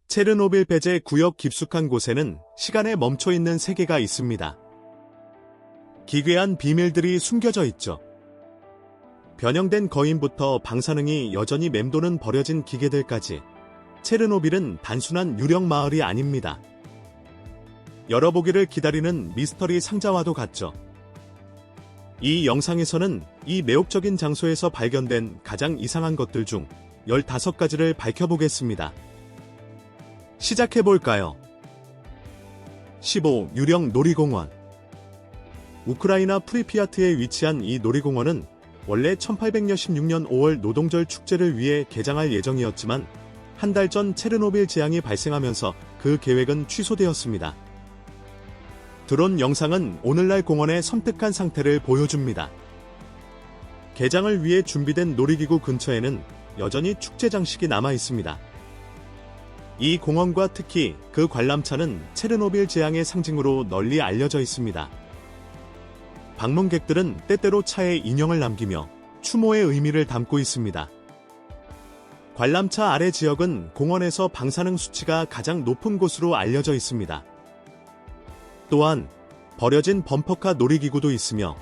체르노빌 배제 구역 깊숙한 곳에는 시간에 멈춰 있는 세계가 있습니다. 기괴한 비밀들이 숨겨져 있죠. 변형된 거인부터 방사능이 여전히 맴도는 버려진 기계들까지 체르노빌은 단순한 유령 마을이 아닙니다. 열어보기를 기다리는 미스터리 상자와도 같죠. 이 영상에서는 이 매혹적인 장소에서 발견된 가장 이상한 것들 중 15가지를 밝혀보겠습니다. 시작해볼까요? 15. 유령 놀이공원. 우크라이나 프리피아트에 위치한 이 놀이공원은 원래 1816년 5월 노동절 축제를 위해 개장할 예정이었지만 한 달 전 체르노빌 재앙이 발생하면서 그 계획은 취소되었습니다. 드론 영상은 오늘날 공원의 섬뜩한 상태를 보여줍니다. 개장을 위해 준비된 놀이기구 근처에는 여전히 축제 장식이 남아 있습니다. 이 공원과 특히 그 관람차는 체르노빌 재앙의 상징으로 널리 알려져 있습니다. 방문객들은 때때로 차에 인형을 남기며 추모의 의미를 담고 있습니다. 관람차 아래 지역은 공원에서 방사능 수치가 가장 높은 곳으로 알려져 있습니다. 또한 버려진 범퍼카 놀이기구도 있으며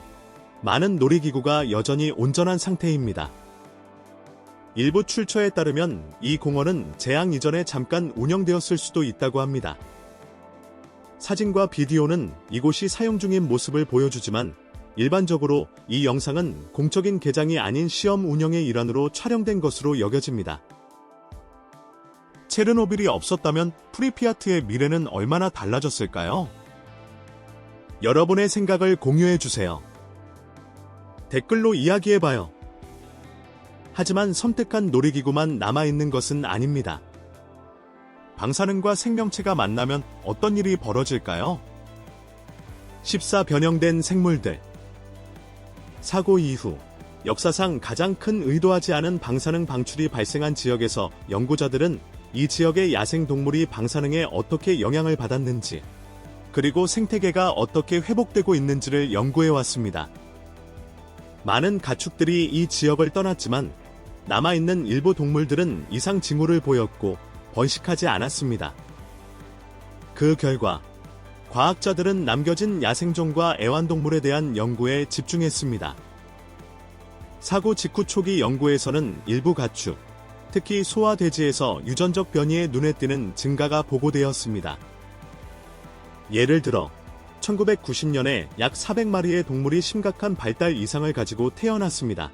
많은 놀이기구가 여전히 온전한 상태입니다. 일부 출처에 따르면 이 공원은 재앙 이전에 잠깐 운영되었을 수도 있다고 합니다. 사진과 비디오는 이곳이 사용 중인 모습을 보여주지만 일반적으로 이 영상은 공적인 개장이 아닌 시험 운영의 일환으로 촬영된 것으로 여겨집니다. 체르노빌이 없었다면 프리피아트의 미래는 얼마나 달라졌을까요? 여러분의 생각을 공유해주세요. 댓글로 이야기해봐요. 하지만 섬뜩한 놀이기구만 남아있는 것은 아닙니다. 방사능과 생명체가 만나면 어떤 일이 벌어질까요? 14. 변형된 생물들. 사고 이후 역사상 가장 큰 의도하지 않은 방사능 방출이 발생한 지역에서 연구자들은 이 지역의 야생동물이 방사능에 어떻게 영향을 받았는지, 그리고 생태계가 어떻게 회복되고 있는지를 연구해왔습니다. 많은 가축들이 이 지역을 떠났지만 남아있는 일부 동물들은 이상 징후를 보였고 번식하지 않았습니다. 그 결과 과학자들은 남겨진 야생종과 애완동물에 대한 연구에 집중했습니다. 사고 직후 초기 연구에서는 일부 가축, 특히 소와 돼지에서 유전적 변이에 눈에 띄는 증가가 보고되었습니다. 예를 들어 1990년에 약 400마리의 동물이 심각한 발달 이상을 가지고 태어났습니다.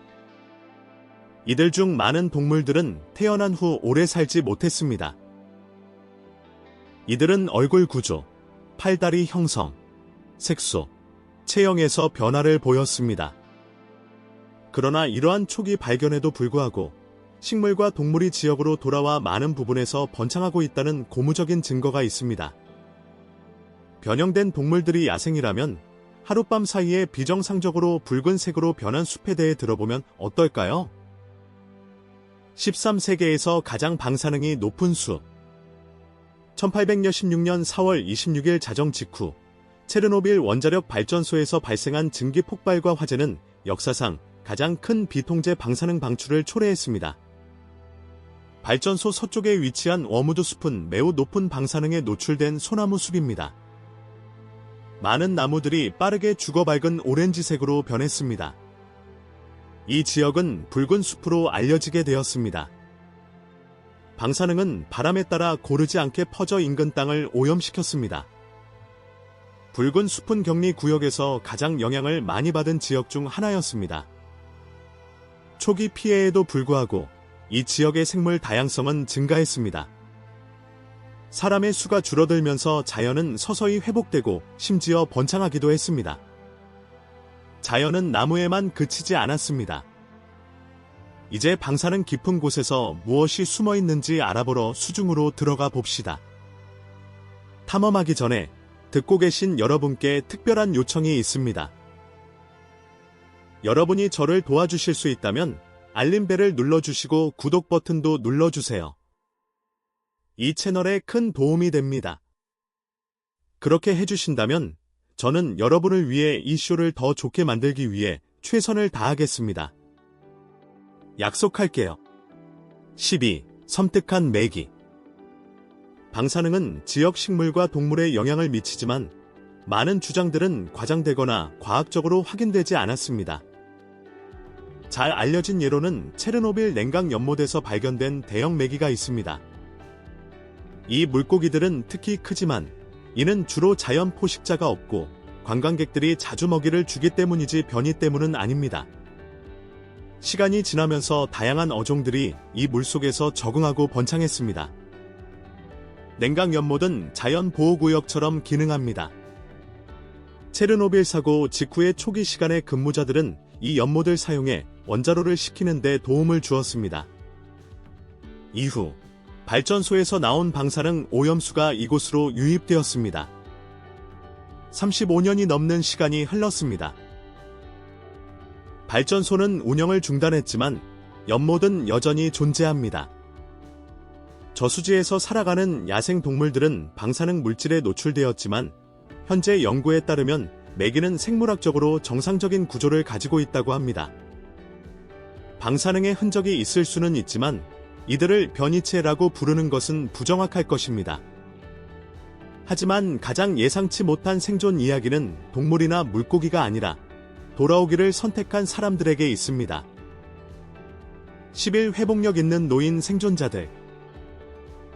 이들 중 많은 동물들은 태어난 후 오래 살지 못했습니다. 이들은 얼굴 구조, 팔다리 형성, 색소, 체형에서 변화를 보였습니다. 그러나 이러한 초기 발견에도 불구하고 식물과 동물이 지역으로 돌아와 많은 부분에서 번창하고 있다는 고무적인 증거가 있습니다. 변형된 동물들이 야생이라면 하룻밤 사이에 비정상적으로 붉은색으로 변한 숲에 대해 들어보면 어떨까요? 13. 세계에서 가장 방사능이 높은 숲. 1816년 4월 26일 자정 직후 체르노빌 원자력 발전소에서 발생한 증기 폭발과 화재는 역사상 가장 큰 비통제 방사능 방출을 초래했습니다. 발전소 서쪽에 위치한 워무드 숲은 매우 높은 방사능에 노출된 소나무 숲입니다. 많은 나무들이 빠르게 죽어밝은 오렌지색으로 변했습니다. 이 지역은 붉은 숲으로 알려지게 되었습니다. 방사능은 바람에 따라 고르지 않게 퍼져 인근 땅을 오염시켰습니다. 붉은 숲은 격리 구역에서 가장 영향을 많이 받은 지역 중 하나였습니다. 초기 피해에도 불구하고 이 지역의 생물 다양성은 증가했습니다. 사람의 수가 줄어들면서 자연은 서서히 회복되고 심지어 번창하기도 했습니다. 자연은 나무에만 그치지 않았습니다. 이제 방사능 깊은 곳에서 무엇이 숨어 있는지 알아보러 수중으로 들어가 봅시다. 탐험하기 전에 듣고 계신 여러분께 특별한 요청이 있습니다. 여러분이 저를 도와주실 수 있다면 알림벨을 눌러주시고 구독 버튼도 눌러주세요. 이 채널에 큰 도움이 됩니다. 그렇게 해주신다면 저는 여러분을 위해 이 쇼를 더 좋게 만들기 위해 최선을 다하겠습니다. 약속할게요. 12. 섬뜩한 메기. 방사능은 지역 식물과 동물에 영향을 미치지만 많은 주장들은 과장되거나 과학적으로 확인되지 않았습니다. 잘 알려진 예로는 체르노빌 냉각 연못에서 발견된 대형 메기가 있습니다. 이 물고기들은 특히 크지만 이는 주로 자연 포식자가 없고 관광객들이 자주 먹이를 주기 때문이지 변이 때문은 아닙니다. 시간이 지나면서 다양한 어종들이 이 물속에서 적응하고 번창했습니다. 냉각 연못은 자연 보호구역처럼 기능합니다. 체르노빌 사고 직후의 초기 시간에 근무자들은 이 연못을 사용해 원자로를 식히는 데 도움을 주었습니다. 이후 발전소에서 나온 방사능 오염수가 이곳으로 유입되었습니다. 35년이 넘는 시간이 흘렀습니다. 발전소는 운영을 중단했지만 연못은 여전히 존재합니다. 저수지에서 살아가는 야생 동물들은 방사능 물질에 노출되었지만 현재 연구에 따르면 메기는 생물학적으로 정상적인 구조를 가지고 있다고 합니다. 방사능의 흔적이 있을 수는 있지만 이들을 변이체라고 부르는 것은 부정확할 것입니다. 하지만 가장 예상치 못한 생존 이야기는 동물이나 물고기가 아니라 돌아오기를 선택한 사람들에게 있습니다. 10일 회복력 있는 노인 생존자들.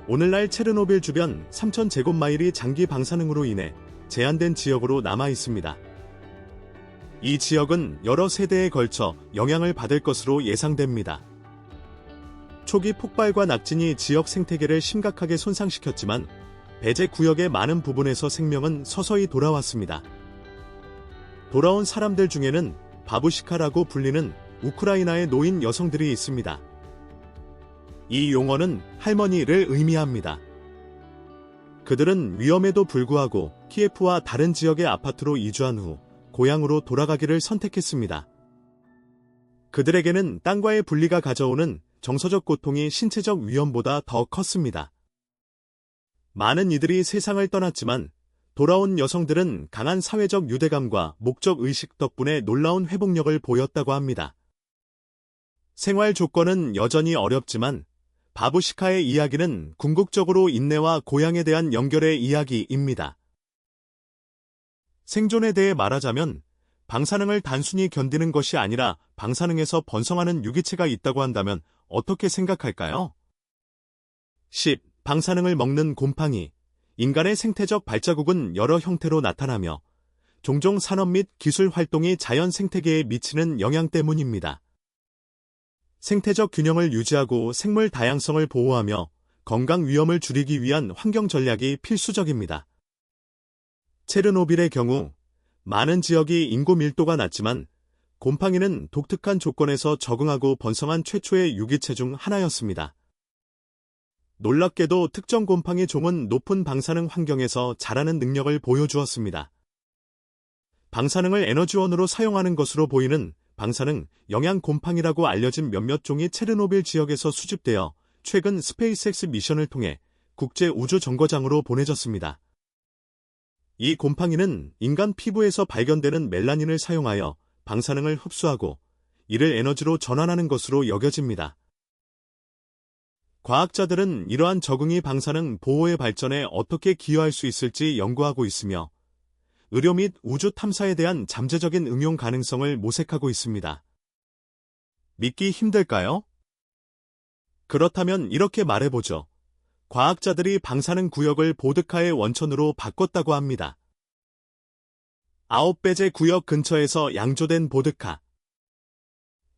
오늘날 체르노빌 주변 3,000제곱마일이 장기 방사능으로 인해 제한된 지역으로 남아 있습니다. 이 지역은 여러 세대에 걸쳐 영향을 받을 것으로 예상됩니다. 초기 폭발과 낙진이 지역 생태계를 심각하게 손상시켰지만 배제 구역의 많은 부분에서 생명은 서서히 돌아왔습니다. 돌아온 사람들 중에는 바부시카라고 불리는 우크라이나의 노인 여성들이 있습니다. 이 용어는 할머니를 의미합니다. 그들은 위험에도 불구하고 키예프와 다른 지역의 아파트로 이주한 후 고향으로 돌아가기를 선택했습니다. 그들에게는 땅과의 분리가 가져오는 정서적 고통이 신체적 위험보다 더 컸습니다. 많은 이들이 세상을 떠났지만 돌아온 여성들은 강한 사회적 유대감과 목적의식 덕분에 놀라운 회복력을 보였다고 합니다. 생활 조건은 여전히 어렵지만 바부시카의 이야기는 궁극적으로 인내와 고향에 대한 연결의 이야기입니다. 생존에 대해 말하자면 방사능을 단순히 견디는 것이 아니라 방사능에서 번성하는 유기체가 있다고 한다면 어떻게 생각할까요? 10. 방사능을 먹는 곰팡이. 인간의 생태적 발자국은 여러 형태로 나타나며 종종 산업 및 기술 활동이 자연 생태계에 미치는 영향 때문입니다. 생태적 균형을 유지하고 생물 다양성을 보호하며 건강 위험을 줄이기 위한 환경 전략이 필수적입니다. 체르노빌의 경우 많은 지역이 인구 밀도가 낮지만 곰팡이는 독특한 조건에서 적응하고 번성한 최초의 유기체 중 하나였습니다. 놀랍게도 특정 곰팡이 종은 높은 방사능 환경에서 자라는 능력을 보여주었습니다. 방사능을 에너지원으로 사용하는 것으로 보이는 방사능 영양 곰팡이라고 알려진 몇몇 종이 체르노빌 지역에서 수집되어 최근 스페이스X 미션을 통해 국제 우주 정거장으로 보내졌습니다. 이 곰팡이는 인간 피부에서 발견되는 멜라닌을 사용하여 방사능을 흡수하고 이를 에너지로 전환하는 것으로 여겨집니다. 과학자들은 이러한 적응이 방사능 보호의 발전에 어떻게 기여할 수 있을지 연구하고 있으며 의료 및 우주 탐사에 대한 잠재적인 응용 가능성을 모색하고 있습니다. 믿기 힘들까요? 그렇다면 이렇게 말해보죠. 과학자들이 방사능 구역을 보드카의 원천으로 바꿨다고 합니다. 아웃배제 구역 근처에서 양조된 보드카.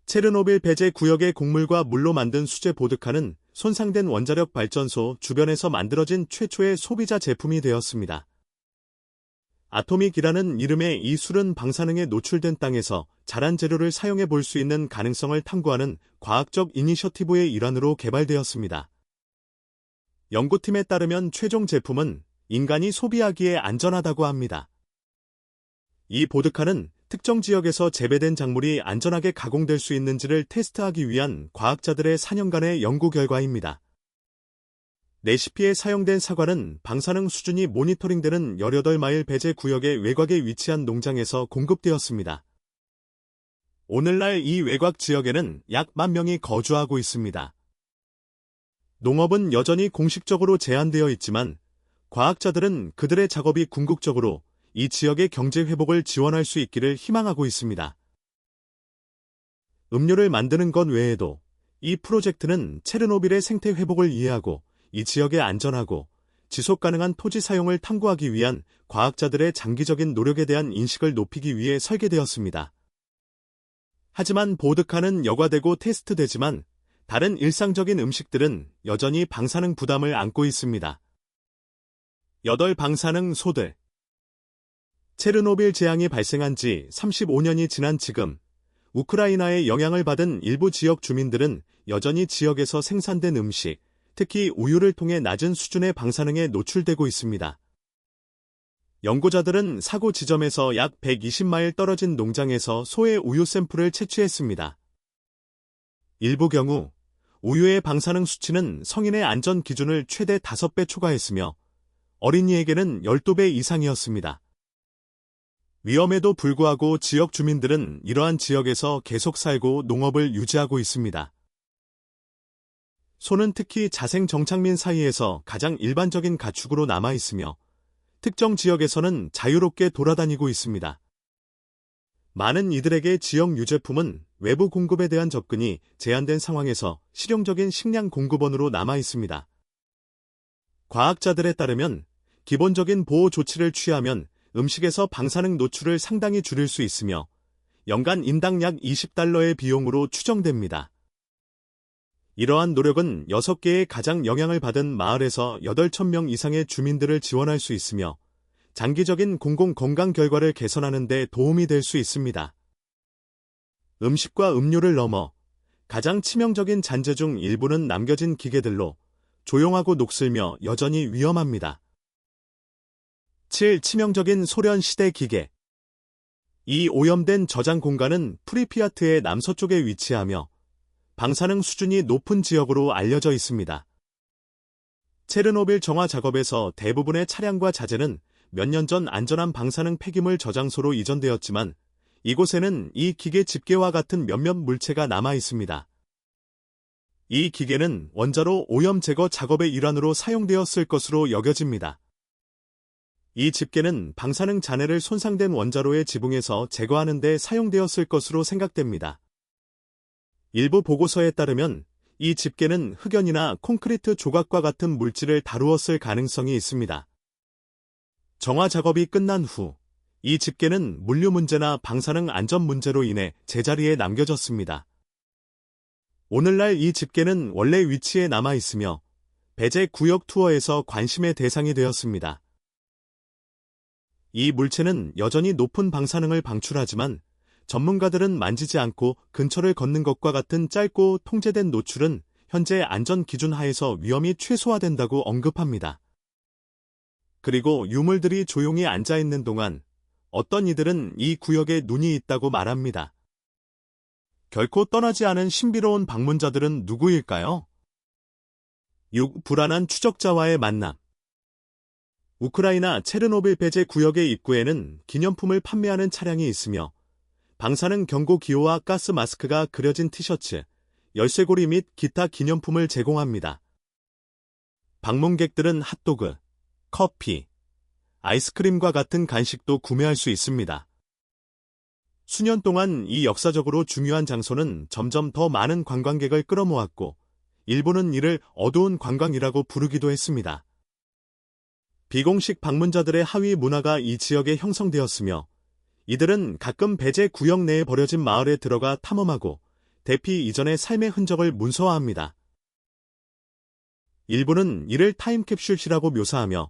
체르노빌 배제 구역의 곡물과 물로 만든 수제 보드카는 손상된 원자력 발전소 주변에서 만들어진 최초의 소비자 제품이 되었습니다. 아토믹이라는 이름의 이 술은 방사능에 노출된 땅에서 자란 재료를 사용해 볼 수 있는 가능성을 탐구하는 과학적 이니셔티브의 일환으로 개발되었습니다. 연구팀에 따르면 최종 제품은 인간이 소비하기에 안전하다고 합니다. 이 보드카는 특정 지역에서 재배된 작물이 안전하게 가공될 수 있는지를 테스트하기 위한 과학자들의 4년간의 연구 결과입니다. 레시피에 사용된 사과는 방사능 수준이 모니터링되는 18마일 배제 구역의 외곽에 위치한 농장에서 공급되었습니다. 오늘날 이 외곽 지역에는 약 10,000명이 거주하고 있습니다. 농업은 여전히 공식적으로 제한되어 있지만 과학자들은 그들의 작업이 궁극적으로 이 지역의 경제 회복을 지원할 수 있기를 희망하고 있습니다. 음료를 만드는 것 외에도 이 프로젝트는 체르노빌의 생태 회복을 이해하고 이 지역의 안전하고 지속 가능한 토지 사용을 탐구하기 위한 과학자들의 장기적인 노력에 대한 인식을 높이기 위해 설계되었습니다. 하지만 보드카는 여과되고 테스트되지만 다른 일상적인 음식들은 여전히 방사능 부담을 안고 있습니다. 8 방사능 소들. 체르노빌 재앙이 발생한 지 35년이 지난 지금 우크라이나의 영향을 받은 일부 지역 주민들은 여전히 지역에서 생산된 음식, 특히 우유를 통해 낮은 수준의 방사능에 노출되고 있습니다. 연구자들은 사고 지점에서 약 120마일 떨어진 농장에서 소의 우유 샘플을 채취했습니다. 일부 경우 우유의 방사능 수치는 성인의 안전 기준을 최대 5배 초과했으며 어린이에게는 12배 이상이었습니다. 위험에도 불구하고 지역 주민들은 이러한 지역에서 계속 살고 농업을 유지하고 있습니다. 소는 특히 자생 정착민 사이에서 가장 일반적인 가축으로 남아 있으며 특정 지역에서는 자유롭게 돌아다니고 있습니다. 많은 이들에게 지역 유제품은 외부 공급에 대한 접근이 제한된 상황에서 실용적인 식량 공급원으로 남아 있습니다. 과학자들에 따르면 기본적인 보호 조치를 취하면 음식에서 방사능 노출을 상당히 줄일 수 있으며 연간 인당 약 $20의 비용으로 추정됩니다. 이러한 노력은 6개의 가장 영향을 받은 마을에서 8,000명 이상의 주민들을 지원할 수 있으며 장기적인 공공건강 결과를 개선하는 데 도움이 될 수 있습니다. 음식과 음료를 넘어 가장 치명적인 잔재 중 일부는 남겨진 기계들로 조용하고 녹슬며 여전히 위험합니다. 7. 치명적인 소련 시대 기계. 이 오염된 저장 공간은 프리피아트의 남서쪽에 위치하며 방사능 수준이 높은 지역으로 알려져 있습니다. 체르노빌 정화 작업에서 대부분의 차량과 자재는 몇 년 전 안전한 방사능 폐기물 저장소로 이전되었지만 이곳에는 이 기계 집게와 같은 몇몇 물체가 남아 있습니다. 이 기계는 원자로 오염 제거 작업의 일환으로 사용되었을 것으로 여겨집니다. 이 집게는 방사능 잔해를 손상된 원자로의 지붕에서 제거하는 데 사용되었을 것으로 생각됩니다. 일부 보고서에 따르면 이 집게는 흑연이나 콘크리트 조각과 같은 물질을 다루었을 가능성이 있습니다. 정화 작업이 끝난 후 이 집게는 물류 문제나 방사능 안전 문제로 인해 제자리에 남겨졌습니다. 오늘날 이 집게는 원래 위치에 남아 있으며 배제 구역 투어에서 관심의 대상이 되었습니다. 이 물체는 여전히 높은 방사능을 방출하지만 전문가들은 만지지 않고 근처를 걷는 것과 같은 짧고 통제된 노출은 현재 안전 기준 하에서 위험이 최소화된다고 언급합니다. 그리고 유물들이 조용히 앉아있는 동안 어떤 이들은 이 구역에 눈이 있다고 말합니다. 결코 떠나지 않은 신비로운 방문자들은 누구일까요? 6. 불안한 추적자와의 만남. 우크라이나 체르노빌 배제 구역의 입구에는 기념품을 판매하는 차량이 있으며 방사능 경고 기호와 가스 마스크가 그려진 티셔츠, 열쇠고리 및 기타 기념품을 제공합니다. 방문객들은 핫도그, 커피, 아이스크림과 같은 간식도 구매할 수 있습니다. 수년 동안 이 역사적으로 중요한 장소는 점점 더 많은 관광객을 끌어모았고 일부는 이를 어두운 관광이라고 부르기도 했습니다. 비공식 방문자들의 하위 문화가 이 지역에 형성되었으며 이들은 가끔 배제 구역 내에 버려진 마을에 들어가 탐험하고 대피 이전의 삶의 흔적을 문서화합니다. 일부는 이를 타임캡슐이라고 묘사하며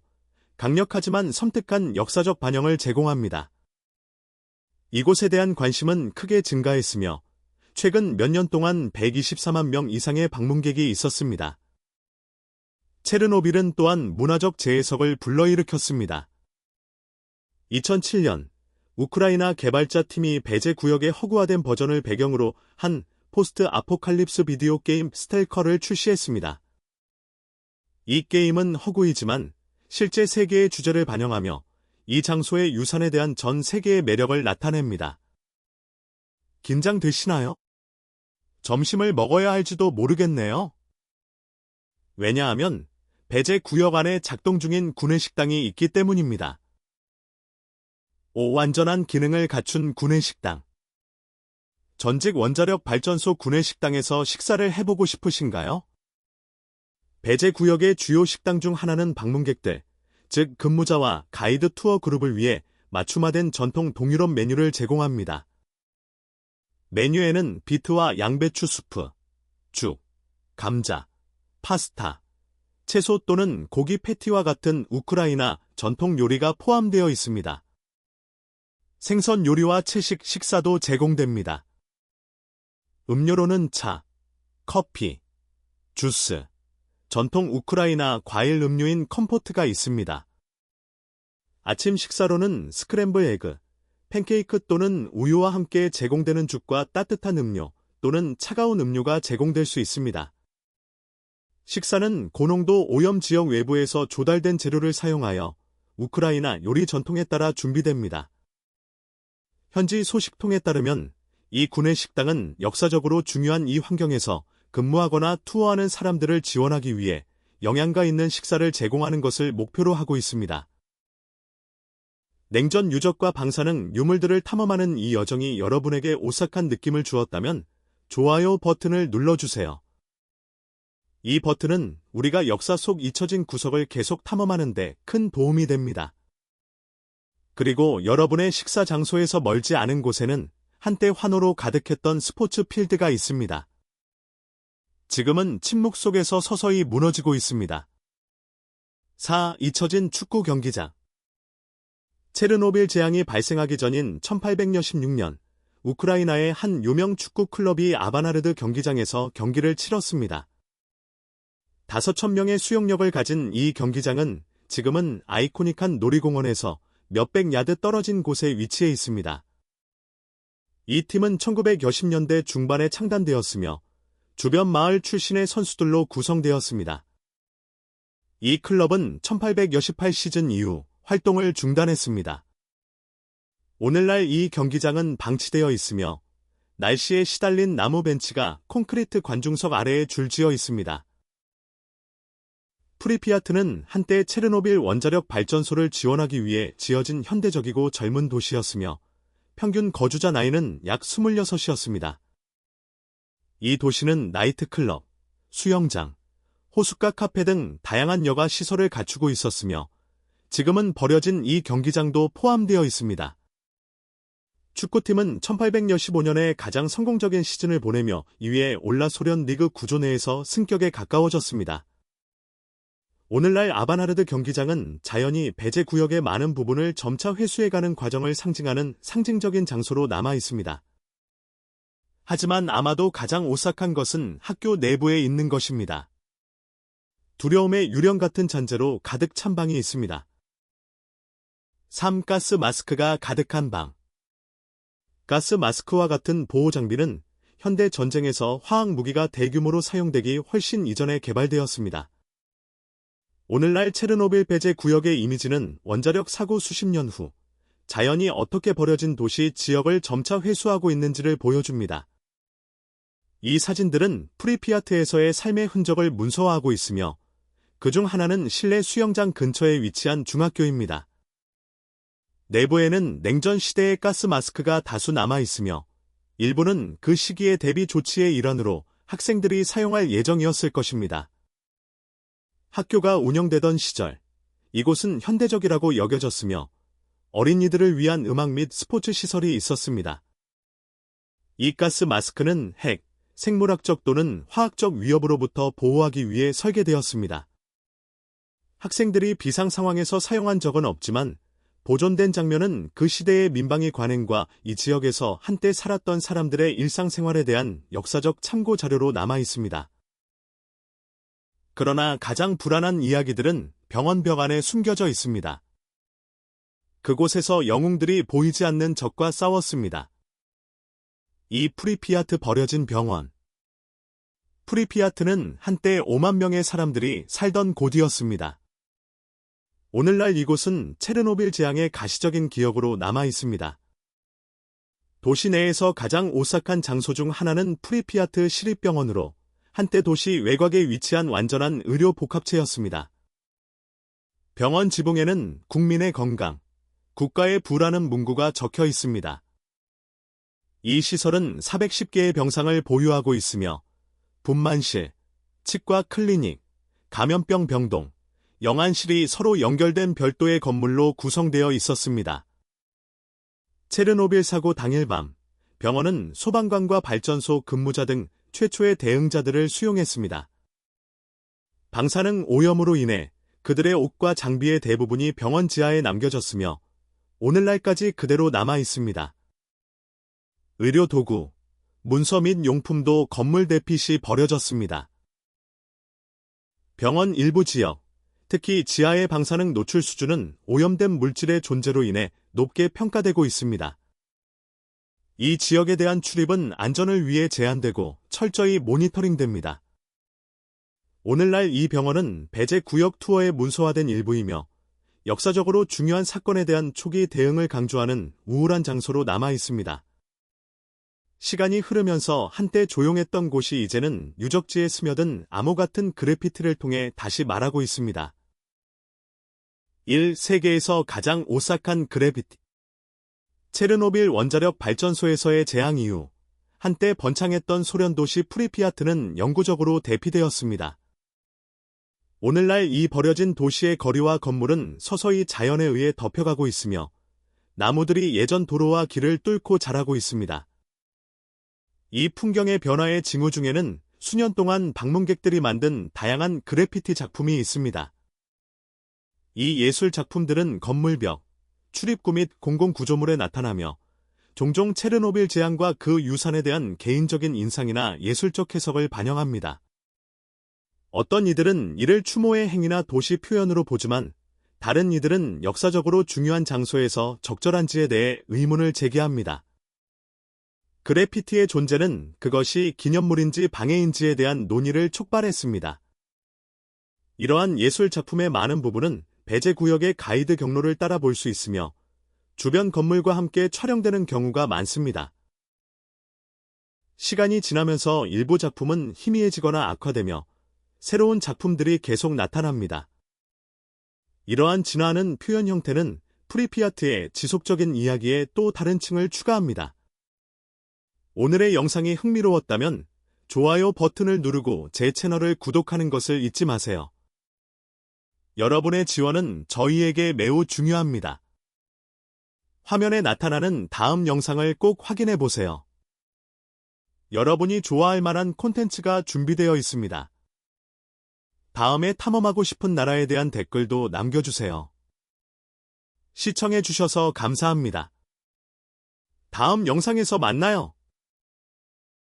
강력하지만 섬뜩한 역사적 반영을 제공합니다. 이곳에 대한 관심은 크게 증가했으며 최근 몇 년 동안 124만 명 이상의 방문객이 있었습니다. 체르노빌은 또한 문화적 재해석을 불러일으켰습니다. 2007년 우크라이나 개발자 팀이 배제 구역의 허구화된 버전을 배경으로 한 포스트 아포칼립스 비디오 게임 스텔커를 출시했습니다. 이 게임은 허구이지만 실제 세계의 주제를 반영하며 이 장소의 유산에 대한 전 세계의 매력을 나타냅니다. 긴장되시나요? 점심을 먹어야 할지도 모르겠네요. 왜냐하면 배제 구역 안에 작동 중인 구내식당이 있기 때문입니다. 5. 완전한 기능을 갖춘 구내식당. 전직 원자력 발전소 구내식당에서 식사를 해보고 싶으신가요? 배제 구역의 주요 식당 중 하나는 방문객들, 즉 근무자와 가이드 투어 그룹을 위해 맞춤화된 전통 동유럽 메뉴를 제공합니다. 메뉴에는 비트와 양배추 수프, 죽, 감자, 파스타, 채소 또는 고기 패티와 같은 우크라이나 전통 요리가 포함되어 있습니다. 생선 요리와 채식 식사도 제공됩니다. 음료로는 차, 커피, 주스, 전통 우크라이나 과일 음료인 컴포트가 있습니다. 아침 식사로는 스크램블 에그, 팬케이크 또는 우유와 함께 제공되는 죽과 따뜻한 음료 또는 차가운 음료가 제공될 수 있습니다. 식사는 고농도 오염 지역 외부에서 조달된 재료를 사용하여 우크라이나 요리 전통에 따라 준비됩니다. 현지 소식통에 따르면 이 구내 식당은 역사적으로 중요한 이 환경에서 근무하거나 투어하는 사람들을 지원하기 위해 영양가 있는 식사를 제공하는 것을 목표로 하고 있습니다. 냉전 유적과 방사능 유물들을 탐험하는 이 여정이 여러분에게 오싹한 느낌을 주었다면 좋아요 버튼을 눌러주세요. 이 버튼은 우리가 역사 속 잊혀진 구석을 계속 탐험하는 데 큰 도움이 됩니다. 그리고 여러분의 식사 장소에서 멀지 않은 곳에는 한때 환호로 가득했던 스포츠 필드가 있습니다. 지금은 침묵 속에서 서서히 무너지고 있습니다. 4. 잊혀진 축구 경기장. 체르노빌 재앙이 발생하기 전인 1816년, 우크라이나의 한 유명 축구 클럽이 아바나르드 경기장에서 경기를 치렀습니다. 5,000명의 수용력을 가진 이 경기장은 지금은 아이코닉한 놀이공원에서 몇백 야드 떨어진 곳에 위치해 있습니다. 이 팀은 1960년대 중반에 창단되었으며 주변 마을 출신의 선수들로 구성되었습니다. 이 클럽은 1868 시즌 이후 활동을 중단했습니다. 오늘날 이 경기장은 방치되어 있으며 날씨에 시달린 나무 벤치가 콘크리트 관중석 아래에 줄지어 있습니다. 프리피아트는 한때 체르노빌 원자력 발전소를 지원하기 위해 지어진 현대적이고 젊은 도시였으며 평균 거주자 나이는 약 26이었습니다. 이 도시는 나이트클럽, 수영장, 호숫가 카페 등 다양한 여가 시설을 갖추고 있었으며 지금은 버려진 이 경기장도 포함되어 있습니다. 축구팀은 1815년에 가장 성공적인 시즌을 보내며 이후에 올라 소련 리그 구조 내에서 승격에 가까워졌습니다. 오늘날 아바나르드 경기장은 자연이 배제 구역의 많은 부분을 점차 회수해가는 과정을 상징하는 상징적인 장소로 남아 있습니다. 하지만 아마도 가장 오싹한 것은 학교 내부에 있는 것입니다. 두려움의 유령 같은 잔재로 가득 찬 방이 있습니다. 3. 가스 마스크가 가득한 방. 가스 마스크와 같은 보호 장비는 현대 전쟁에서 화학 무기가 대규모로 사용되기 훨씬 이전에 개발되었습니다. 오늘날 체르노빌 배제 구역의 이미지는 원자력 사고 수십 년 후 자연이 어떻게 버려진 도시 지역을 점차 회수하고 있는지를 보여줍니다. 이 사진들은 프리피아트에서의 삶의 흔적을 문서화하고 있으며 그중 하나는 실내 수영장 근처에 위치한 중학교입니다. 내부에는 냉전 시대의 가스 마스크가 다수 남아 있으며 일부는 그 시기의 대비 조치의 일환으로 학생들이 사용할 예정이었을 것입니다. 학교가 운영되던 시절, 이곳은 현대적이라고 여겨졌으며 어린이들을 위한 음악 및 스포츠 시설이 있었습니다. 이 가스 마스크는 핵, 생물학적 또는 화학적 위협으로부터 보호하기 위해 설계되었습니다. 학생들이 비상 상황에서 사용한 적은 없지만 보존된 장면은 그 시대의 민방위 관행과 이 지역에서 한때 살았던 사람들의 일상생활에 대한 역사적 참고 자료로 남아 있습니다. 그러나 가장 불안한 이야기들은 병원 벽 안에 숨겨져 있습니다. 그곳에서 영웅들이 보이지 않는 적과 싸웠습니다. 이 프리피아트 버려진 병원. 프리피아트는 한때 5만 명의 사람들이 살던 곳이었습니다. 오늘날 이곳은 체르노빌 재앙의 가시적인 기억으로 남아 있습니다. 도시 내에서 가장 오싹한 장소 중 하나는 프리피아트 시립병원으로 한때 도시 외곽에 위치한 완전한 의료 복합체였습니다. 병원 지붕에는 국민의 건강, 국가의 부라는 문구가 적혀 있습니다. 이 시설은 410개의 병상을 보유하고 있으며 분만실, 치과 클리닉, 감염병 병동, 영안실이 서로 연결된 별도의 건물로 구성되어 있었습니다. 체르노빌 사고 당일 밤, 병원은 소방관과 발전소 근무자 등 최초의 대응자들을 수용했습니다. 방사능 오염으로 인해 그들의 옷과 장비의 대부분이 병원 지하에 남겨졌으며 오늘날까지 그대로 남아 있습니다. 의료 도구, 문서 및 용품도 건물 대피 시 버려졌습니다. 병원 일부 지역, 특히 지하의 방사능 노출 수준은 오염된 물질의 존재로 인해 높게 평가되고 있습니다. 이 지역에 대한 출입은 안전을 위해 제한되고 철저히 모니터링됩니다. 오늘날 이 병원은 배제 구역 투어의 문서화된 일부이며 역사적으로 중요한 사건에 대한 초기 대응을 강조하는 우울한 장소로 남아 있습니다. 시간이 흐르면서 한때 조용했던 곳이 이제는 유적지에 스며든 암호 같은 그래피티를 통해 다시 말하고 있습니다. 1. 세계에서 가장 오싹한 그래피티. 체르노빌 원자력 발전소에서의 재앙 이후 한때 번창했던 소련 도시 프리피아트는 영구적으로 대피되었습니다. 오늘날 이 버려진 도시의 거리와 건물은 서서히 자연에 의해 덮여가고 있으며 나무들이 예전 도로와 길을 뚫고 자라고 있습니다. 이 풍경의 변화의 징후 중에는 수년 동안 방문객들이 만든 다양한 그래피티 작품이 있습니다. 이 예술 작품들은 건물벽, 출입구 및 공공구조물에 나타나며 종종 체르노빌 재앙과 그 유산에 대한 개인적인 인상이나 예술적 해석을 반영합니다. 어떤 이들은 이를 추모의 행위나 도시 표현으로 보지만 다른 이들은 역사적으로 중요한 장소에서 적절한지에 대해 의문을 제기합니다. 그래피티의 존재는 그것이 기념물인지 방해인지에 대한 논의를 촉발했습니다. 이러한 예술 작품의 많은 부분은 배제 구역의 가이드 경로를 따라 볼 수 있으며 주변 건물과 함께 촬영되는 경우가 많습니다. 시간이 지나면서 일부 작품은 희미해지거나 악화되며 새로운 작품들이 계속 나타납니다. 이러한 진화하는 표현 형태는 프리피아트의 지속적인 이야기에 또 다른 층을 추가합니다. 오늘의 영상이 흥미로웠다면 좋아요 버튼을 누르고 제 채널을 구독하는 것을 잊지 마세요. 여러분의 지원은 저희에게 매우 중요합니다. 화면에 나타나는 다음 영상을 꼭 확인해 보세요. 여러분이 좋아할 만한 콘텐츠가 준비되어 있습니다. 다음에 탐험하고 싶은 나라에 대한 댓글도 남겨주세요. 시청해 주셔서 감사합니다. 다음 영상에서 만나요.